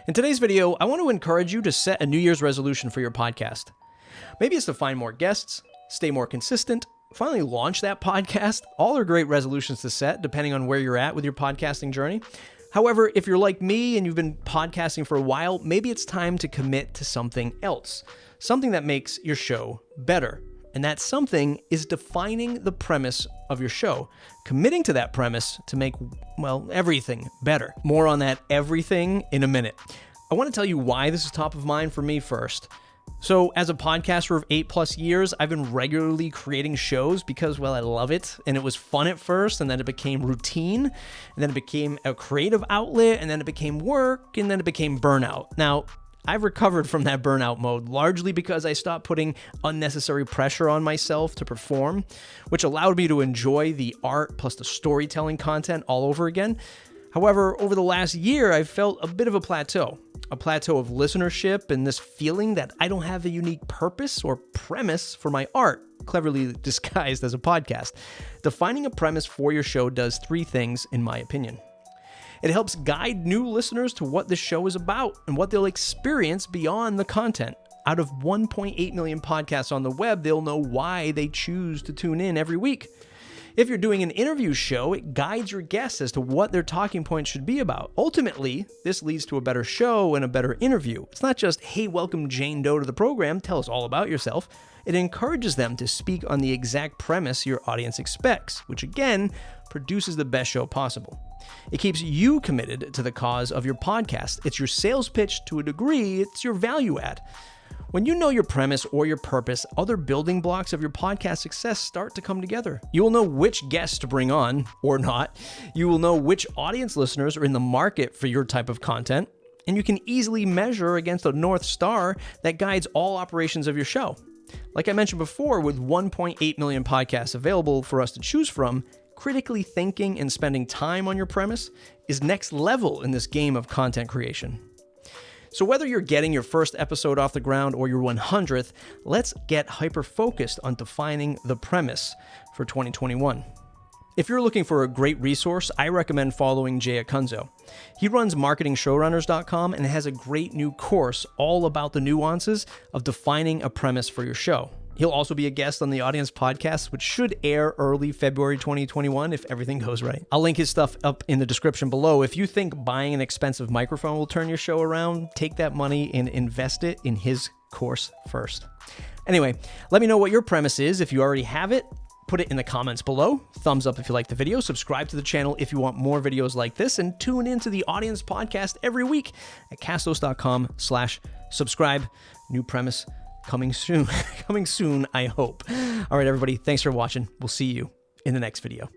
In today's video, I want to encourage you to set a New Year's resolution for your podcast. Maybe it's to find more guests, stay more consistent, finally launch that podcast. All are great resolutions to set depending on where you're at with your podcasting journey. However, if you're like me and you've been podcasting for a while, maybe it's time to commit to something else, something that makes your show better. And that something is defining the premise of your show, committing to that premise to make, everything better. More on that everything in a minute. I want to tell you why this is top of mind for me first. So as a podcaster of 8+ years, I've been regularly creating shows because, I love it. And it was fun at first, and then it became routine, and then it became a creative outlet, and then it became work, and then it became burnout. Now, I've recovered from that burnout mode largely because I stopped putting unnecessary pressure on myself to perform, which allowed me to enjoy the art plus the storytelling content all over again. However, over the last year, I've felt a bit of a plateau of listenership and this feeling that I don't have a unique purpose or premise for my art, cleverly disguised as a podcast. Defining a premise for your show does 3 things, in my opinion. It helps guide new listeners to what the show is about and what they'll experience beyond the content. Out of 1.8 million podcasts on the web, they'll know why they choose to tune in every week. If you're doing an interview show, it guides your guests as to what their talking points should be about. Ultimately, this leads to a better show and a better interview. It's not just, hey, welcome Jane Doe to the program, tell us all about yourself. It encourages them to speak on the exact premise your audience expects, which again, produces the best show possible. It keeps you committed to the cause of your podcast. It's your sales pitch to a degree, it's your value add. When you know your premise or your purpose, other building blocks of your podcast success start to come together. You will know which guests to bring on, or not. You will know which audience listeners are in the market for your type of content, and you can easily measure against a North Star that guides all operations of your show. Like I mentioned before, with 1.8 million podcasts available for us to choose from, critically thinking and spending time on your premise is next level in this game of content creation. So whether you're getting your first episode off the ground or your 100th, let's get hyper-focused on defining the premise for 2021. If you're looking for a great resource, I recommend following Jay Acunzo. He runs marketingshowrunners.com and has a great new course all about the nuances of defining a premise for your show. He'll also be a guest on the Audience Podcast, which should air early February 2021 if everything goes right. I'll link his stuff up in the description below. If you think buying an expensive microphone will turn your show around, take that money and invest it in his course first. Anyway, let me know what your premise is. If you already have it, put it in the comments below. Thumbs up if you like the video. Subscribe to the channel if you want more videos like this, and tune into the Audience Podcast every week at castos.com/subscribe. New premise coming soon. Coming soon, I hope. All right, everybody. Thanks for watching. We'll see you in the next video.